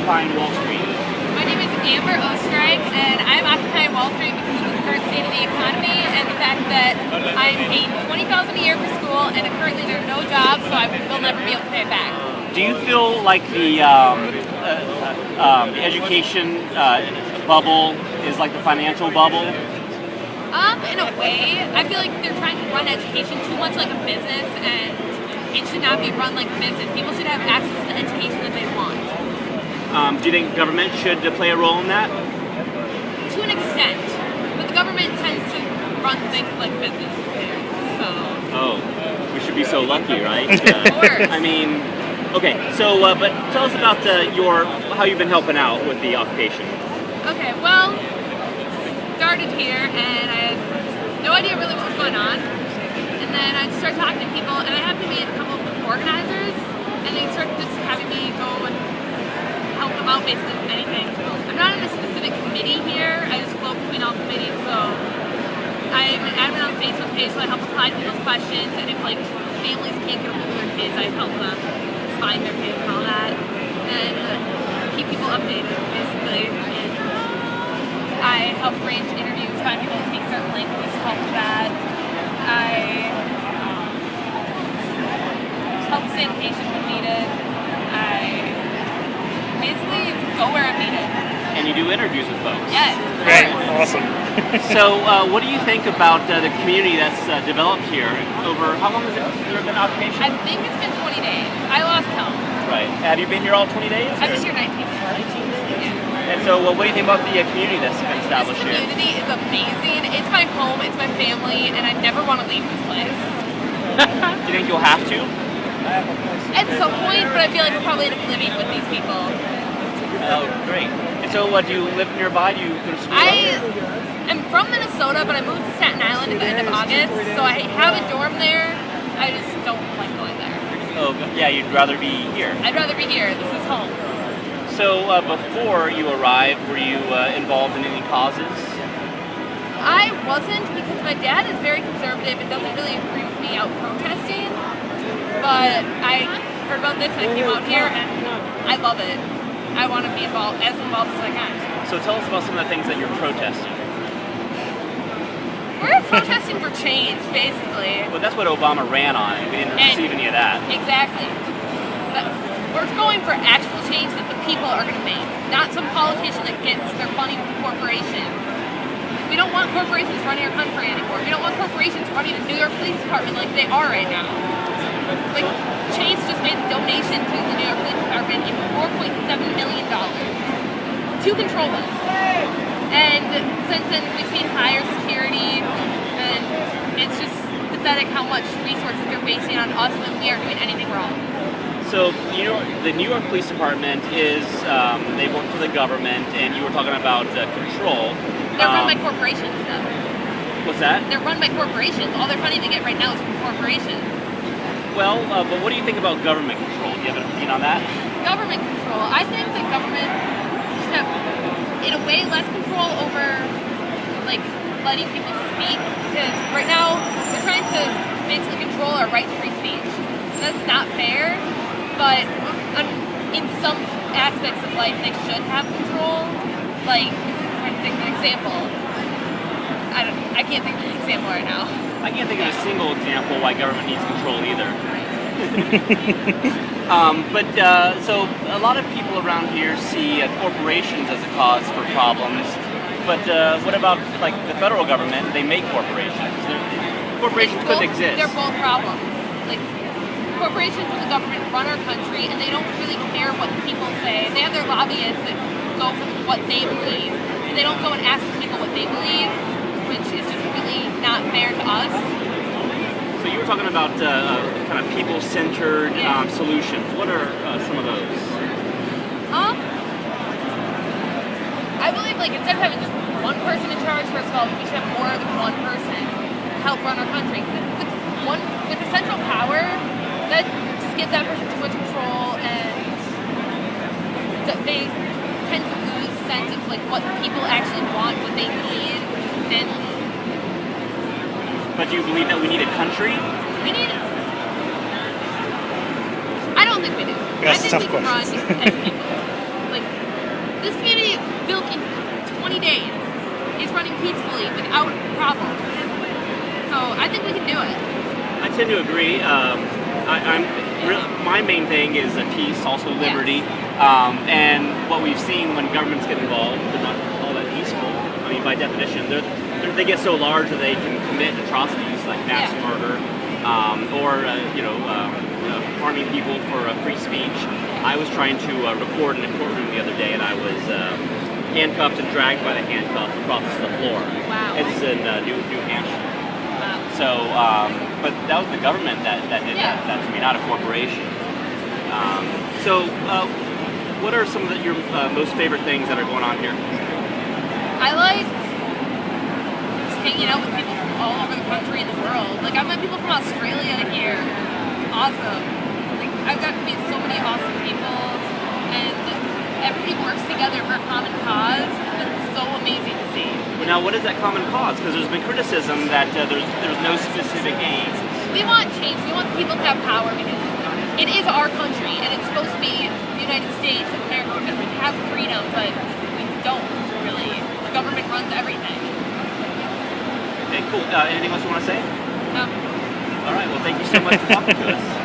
occupying Wall Street? My name is Amber Oestreich, and I'm occupying Wall Street because of the current state of the economy and the fact that I'm paying $20,000 a year for school, and currently there's no job, so I will never be able to pay it back. Do you feel like the education bubble is like the financial bubble? In a way, I feel like they're trying to run education too much like a business, and it should not be run like a business. People should have access to the education that they want. Do you think government should play a role in that? To an extent, but the government tends to run things like business. So. Oh, we should be so lucky, right? Of course. I mean, okay. So, but tell us about how you've been helping out with the occupation. Okay, well, started here, and I had no idea really what was going on. And then I just started talking to people, and I happened to meet a couple of organizers, and they started just having me go and help them out basically with anything. I'm not in a specific committee here. I just float between all committees, so I'm an admin on the Facebook page, so I help reply to people's questions, and if like families can't get a hold of their kids, I help them find their kids and all that, and keep people updated, basically. And I help arrange interviews, find people to speak certain languages, help with that. I help sanitation when needed. I basically go where I'm needed. And you do interviews with folks. Yes. Right. Awesome. So, what do you think about the community that's developed here? Over how long has there been occupation? I think it's been 20 days. I lost count. Right. Have you been here all 20 days? I've been here 19 days. 19 days. Yeah. And so, what do you think about the community that's been established This community is amazing. It's my home. It's my family, and I never want to leave this place. Do you think you'll have to? At some point, but I feel like we'll probably end up living with these people. Oh, great. And so, do you live nearby? Do you go to school? I am from Minnesota, but I moved to Staten Island at the end of August, so I have a dorm there. I just don't like going there. Oh, yeah, you'd rather be here. I'd rather be here. This is home. So, before you arrived, were you involved in any causes? I wasn't, because my dad is very conservative and doesn't really agree with me out protesting. But I heard about this and I came out here, and I love it. I want to be as involved as I can. So tell us about some of the things that you're protesting. We're protesting for change, basically. Well, that's what Obama ran on. We didn't receive any of that. Exactly. But we're going for actual change that the people are going to make, not some politician that gets their money from corporations. We don't want corporations running our country anymore. We don't want corporations running the New York Police Department like they are right now. Like, Chase just made a donation to the New York Police Department in $4.7 million to control us. And since then, we've seen higher security, and it's just pathetic how much resources they're wasting on us when we aren't doing anything wrong. So, the New York Police Department is, they work for the government, and you were talking about control. They're run by corporations, though. What's that? They're run by corporations. All their money they get right now is from corporations. Well, but what do you think about government control? Do you have an opinion on that? Government control. I think the government should have, in a way, less control over, like, letting people speak. Because right now, they're trying to basically control our right to free speech. That's not fair, but in some aspects of life, they should have control. Like, I'm trying to think of an example. I can't think of an example right now. I can't think of a single example why government needs control either. So a lot of people around here see corporations as a cause for problems. But what about like the federal government? They make corporations. Corporations couldn't exist. They're both problems. Like, corporations and the government run our country, and they don't really care what people say. They have their lobbyists that go for what they believe, and they don't go and ask people what they believe, which is just really not fair to us. So you were talking about kind of people-centered solutions. What are some of those? I believe, like, instead of having just one person in charge, first of all, we should have more than one person to help run our country. With the central power, that just gives that person too much control, and they tend to lose sense of like what people actually want, what they need, and. But do you believe that we need a country? We need. I don't think we do. That's I think a tough we can run question. as people. Like, This community built in 20 days is running peacefully without problems. So I think we can do it. I tend to agree. My main thing is peace, also liberty, and what we've seen when governments get involved, they're not all that peaceful. I mean, by definition, they get so large that they can commit atrocities like mass murder, or harming people for free speech. I was trying to record in a courtroom the other day, and I was handcuffed and dragged by the handcuffs across the floor. Wow. It's in New Hampshire. So, but that was the government that did that to me, not a corporation. What are some of your most favorite things that are going on here? I like just hanging out with people from all over the country and the world. Like, I've met people from Australia here. Awesome. Like, I've got to meet so many awesome people, and everybody works together for a common cause. It's so amazing to see. Well, now, what is that common cause? Because there's been criticism that there's no specific aim. We want change. We want people to have power because it is our country, and it's supposed to be the United States of America, and we have freedom, but we don't really. The government runs everything. Okay, cool. Anything else you want to say? No. All right. Well, thank you so much for talking to us.